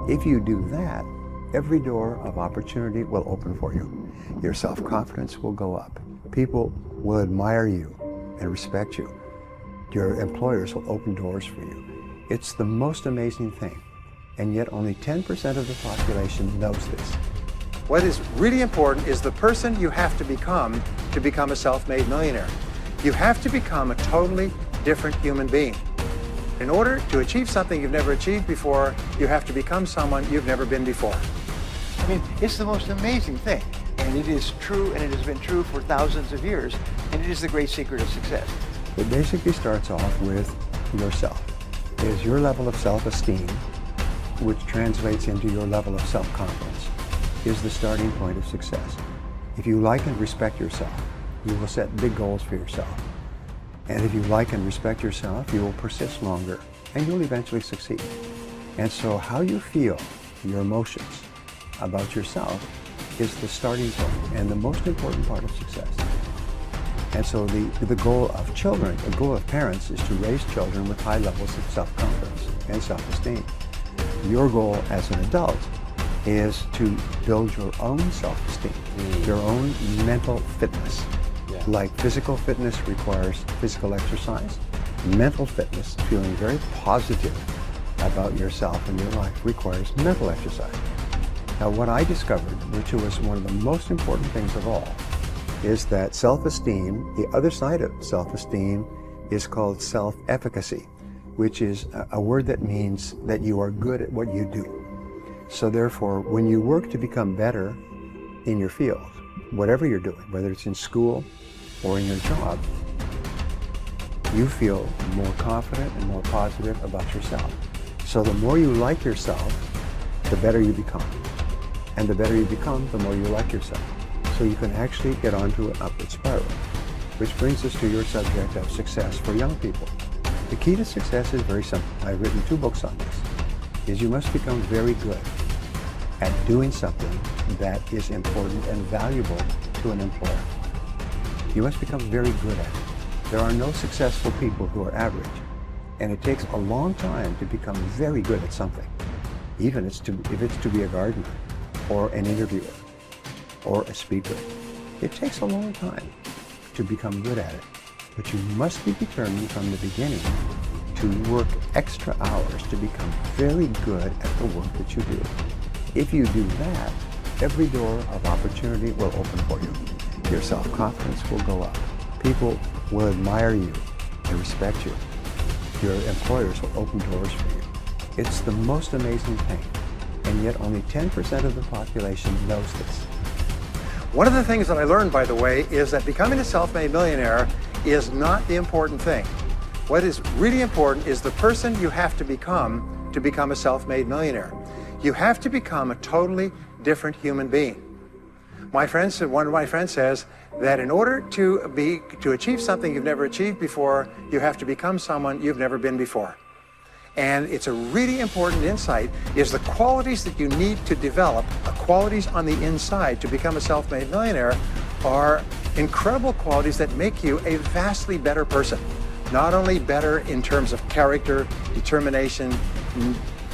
If you do that, every door of opportunity will open for you. Your self-confidence will go up. People will admire you and respect you. Your employers will open doors for you. It's the most amazing thing. And yet only 10% of the population knows this. What is really important is the person you have to become a self-made millionaire. You have to become a totally different human being. In order to achieve something you've never achieved before, you have to become someone you've never been before. I mean, it's the most amazing thing. And it is true, and it has been true for thousands of years. And it is the great secret of success. It basically starts off with yourself. It is your level of self-esteem, which translates into your level of self-confidence, is the starting point of success. If you like and respect yourself, you will set big goals for yourself. And if you like and respect yourself, you will persist longer, and you'll eventually succeed. And so how you feel, your emotions about yourself, is the starting point and the most important part of success. And so the goal of children, the goal of parents, is to raise children with high levels of self-confidence and self-esteem. Your goal as an adult is to build your own self-esteem, your own mental fitness. Yeah. Like physical fitness requires physical exercise, mental fitness, feeling very positive about yourself and your life, requires mental exercise. Now, what I discovered, which was one of the most important things of all, is that self-esteem, the other side of self-esteem, is called self-efficacy, which is a word that means that you are good at what you do. So therefore, when you work to become better in your field, whatever you're doing, whether it's in school or in your job, you feel more confident and more positive about yourself. So the more you like yourself, the better you become. And the better you become, the more you like yourself. So you can actually get onto an upward spiral. Which brings us to your subject of success for young people. The key to success is very simple. I've written 2 books on this. Is you must become very good at doing something that is important and valuable to an employer. You must become very good at it. There are no successful people who are average. And it takes a long time to become very good at something. Even if it's to be a gardener, or an interviewer, or a speaker. It takes a long time to become good at it, but you must be determined from the beginning to work extra hours to become very good at the work that you do. If you do that, every door of opportunity will open for you. Your self-confidence will go up. People will admire you and respect you. Your employers will open doors for you. It's the most amazing thing. And yet only 10% of the population knows this. One of the things that I learned, by the way, is that becoming a self-made millionaire is not the important thing. What is really important is the person you have to become a self-made millionaire. You have to become a totally different human being. One of my friends says that in order to achieve something you've never achieved before, you have to become someone you've never been before. And it's a really important insight, is the qualities that you need to develop, qualities on the inside to become a self-made millionaire, are incredible qualities that make you a vastly better person. Not only better in terms of character, determination,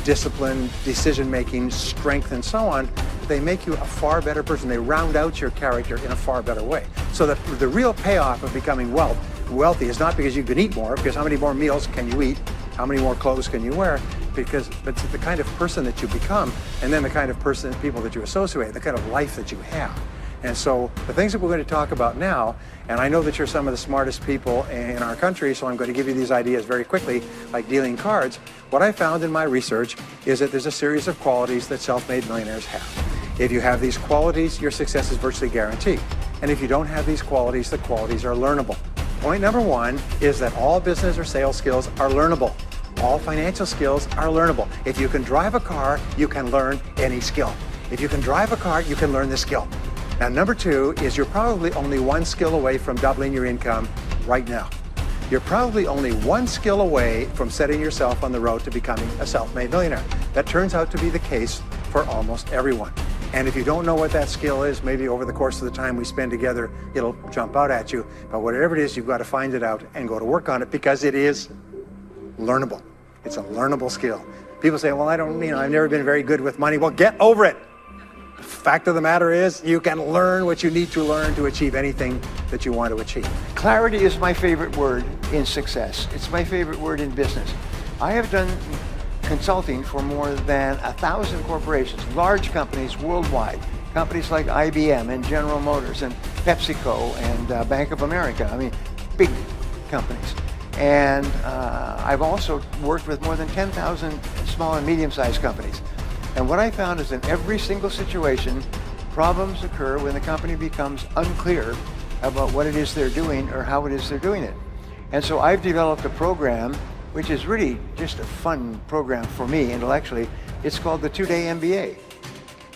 discipline, decision-making, strength, and so on, they make you a far better person. They round out your character in a far better way. So that the real payoff of becoming wealthy is not because you can eat more, because how many more meals can you eat? How many more clothes can you wear? But it's the kind of person that you become, and then the kind of people that you associate, the kind of life that you have. And so the things that we're going to talk about now, and I know that you're some of the smartest people in our country, so I'm going to give you these ideas very quickly, like dealing cards. What I found in my research is that there's a series of qualities that self-made millionaires have. If you have these qualities, your success is virtually guaranteed. And if you don't have these qualities, the qualities are learnable. Point number 1 is that all business or sales skills are learnable. All financial skills are learnable. If you can drive a car, you can learn any skill. If you can drive a car, you can learn this skill. Now, number 2 is you're probably only 1 skill away from doubling your income right now. You're probably only 1 skill away from setting yourself on the road to becoming a self-made millionaire. That turns out to be the case for almost everyone. And if you don't know what that skill is, maybe over the course of the time we spend together, it'll jump out at you. But whatever it is, you've got to find it out and go to work on it, because it is learnable. It's a learnable skill. People say, well, I've never been very good with money. Well, get over it. The fact of the matter is, you can learn what you need to learn to achieve anything that you want to achieve. Clarity is my favorite word in success. It's my favorite word in business. I have done consulting for more than 1,000 corporations, large companies worldwide, companies like IBM and General Motors and PepsiCo and Bank of America. I mean, big companies. And I've also worked with more than 10,000 small and medium-sized companies. And what I found is in every single situation, problems occur when the company becomes unclear about what it is they're doing or how it is they're doing it. And so I've developed a program which is really just a fun program for me intellectually. It's called the 2-Day MBA.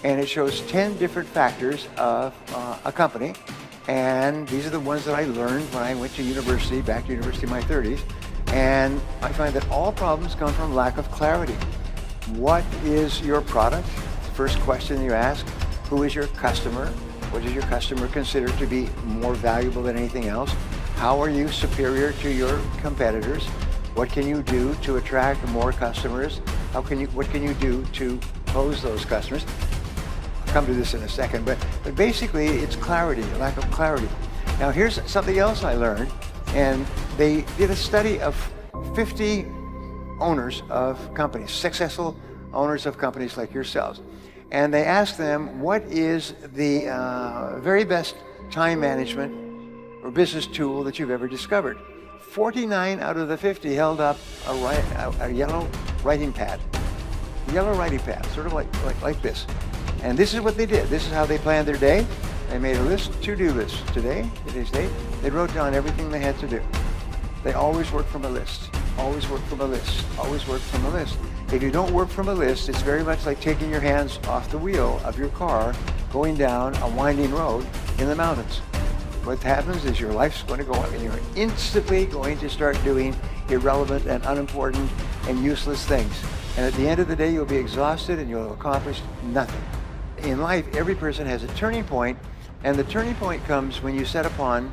And it shows 10 different factors of a company. And these are the ones that I learned when I went to university, back to university in my 30s. And I find that all problems come from lack of clarity. What is your product? First question you ask. Who is your customer? What does your customer consider to be more valuable than anything else? How are you superior to your competitors? What can you do to attract more customers? What can you do to close those customers? I'll come to this in a second, but basically it's clarity, lack of clarity. Now here's something else I learned, and they did a study of 50 owners of companies, successful owners of companies like yourselves. And they asked them, what is the very best time management or business tool that you've ever discovered? 49 out of the 50 held up a yellow writing pad. Yellow writing pad, sort of like this. And this is what they did. This is how they planned their day. They made a list, to-do list. Today's date, they wrote down everything they had to do. They always work from a list. Always work from a list. Always work from a list. If you don't work from a list, it's very much like taking your hands off the wheel of your car, going down a winding road in the mountains. What happens is your life's going to go up and you're instantly going to start doing irrelevant and unimportant and useless things. And at the end of the day, you'll be exhausted and you'll have accomplished nothing. In life, every person has a turning point, and the turning point comes when you set upon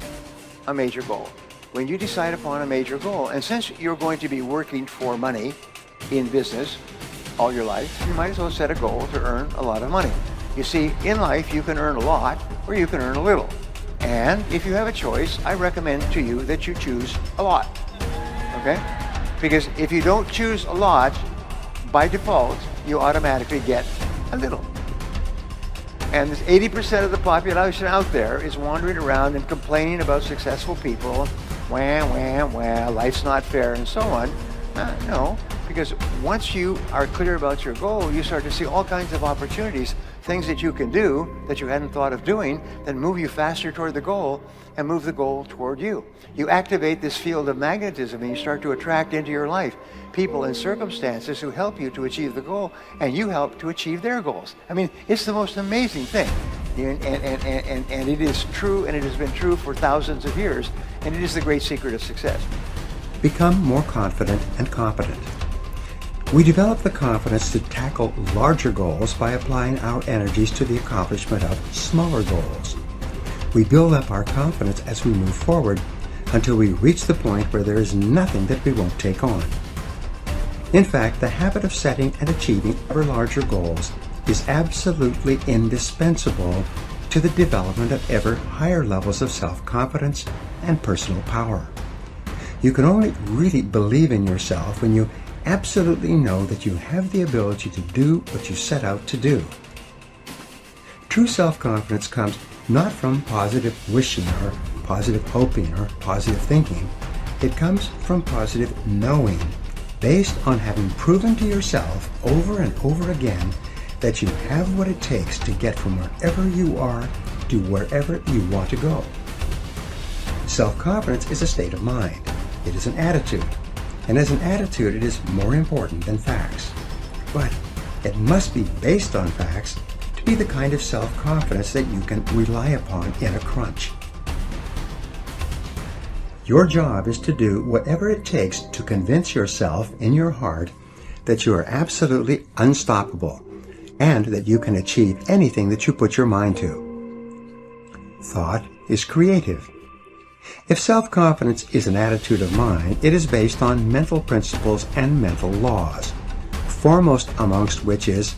a major goal. When you decide upon a major goal, and since you're going to be working for money in business all your life, you might as well set a goal to earn a lot of money. You see, in life, you can earn a lot or you can earn a little. And if you have a choice, I recommend to you that you choose a lot, okay? Because if you don't choose a lot, by default, you automatically get a little. And 80% of the population out there is wandering around and complaining about successful people, life's not fair, and so on. No, because once you are clear about your goal, you start to see all kinds of opportunities, things that you can do that you hadn't thought of doing, that move you faster toward the goal and move the goal toward you. You activate this field of magnetism and you start to attract into your life people and circumstances who help you to achieve the goal, and you help to achieve their goals. I mean, it's the most amazing thing. And it is true, and it has been true for thousands of years, and it is the great secret of success. Become more confident and competent. We develop the confidence to tackle larger goals by applying our energies to the accomplishment of smaller goals. We build up our confidence as we move forward until we reach the point where there is nothing that we won't take on. In fact, the habit of setting and achieving ever larger goals is absolutely indispensable to the development of ever higher levels of self-confidence and personal power. You can only really believe in yourself when you absolutely know that you have the ability to do what you set out to do. True self-confidence comes not from positive wishing or positive hoping or positive thinking. It comes from positive knowing, based on having proven to yourself over and over again that you have what it takes to get from wherever you are to wherever you want to go. Self-confidence is a state of mind. It is an attitude. And as an attitude, it is more important than facts. But it must be based on facts to be the kind of self-confidence that you can rely upon in a crunch. Your job is to do whatever it takes to convince yourself in your heart that you are absolutely unstoppable and that you can achieve anything that you put your mind to. Thought is creative. If self-confidence is an attitude of mind, it is based on mental principles and mental laws. foremost amongst which is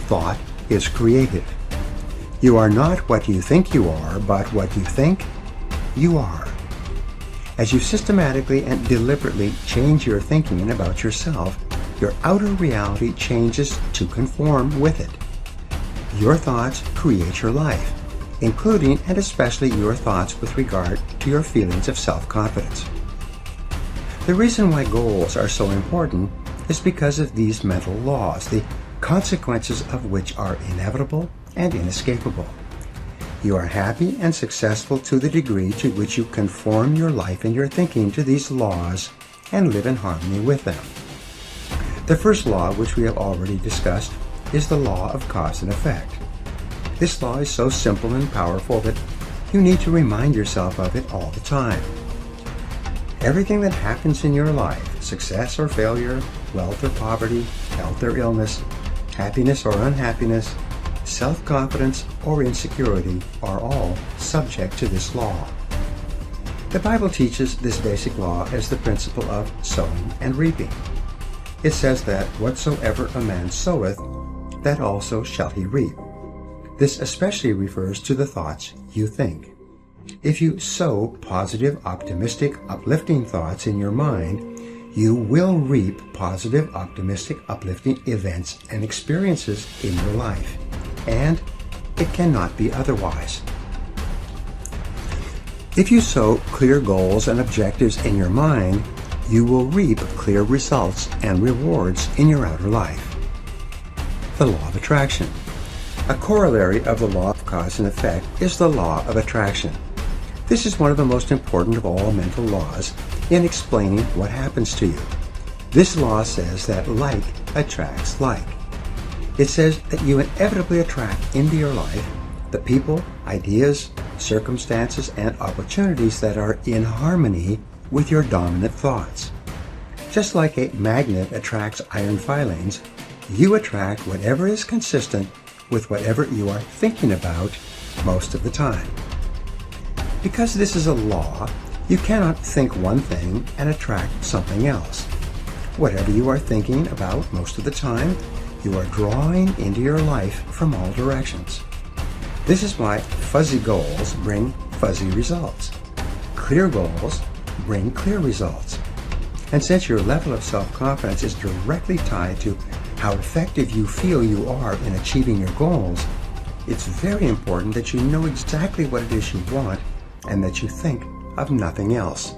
thought is creative. You are not what you think you are, but what you think you are. As you systematically and deliberately change your thinking about yourself, your outer reality changes to conform with it. Your thoughts create your life, including and especially your thoughts with regard to your feelings of self-confidence. The reason why goals are so important is because of these mental laws, the consequences of which are inevitable and inescapable. You are happy and successful to the degree to which you conform your life and your thinking to these laws and live in harmony with them. The first law, which we have already discussed, is the law of cause and effect. This law is so simple and powerful that you need to remind yourself of it all the time. Everything that happens in your life, success or failure, wealth or poverty, health or illness, happiness or unhappiness, self-confidence or insecurity, are all subject to this law. The Bible teaches this basic law as the principle of sowing and reaping. It says that whatsoever a man soweth, that also shall he reap. This especially refers to the thoughts you think. If you sow positive, optimistic, uplifting thoughts in your mind, you will reap positive, optimistic, uplifting events and experiences in your life. And it cannot be otherwise. If you sow clear goals and objectives in your mind, you will reap clear results and rewards in your outer life. The law of attraction. A corollary of the law of cause and effect is the law of attraction. This is one of the most important of all mental laws in explaining what happens to you. This law says that like attracts like. It says that you inevitably attract into your life the people, ideas, circumstances, and opportunities that are in harmony with your dominant thoughts. Just like a magnet attracts iron filings, you attract whatever is consistent with whatever you are thinking about most of the time. Because this is a law, you cannot think one thing and attract something else. Whatever you are thinking about most of the time, you are drawing into your life from all directions. This is why fuzzy goals bring fuzzy results. Clear goals bring clear results. And since your level of self-confidence is directly tied to how effective you feel you are in achieving your goals, it's very important that you know exactly what it is you want and that you think of nothing else.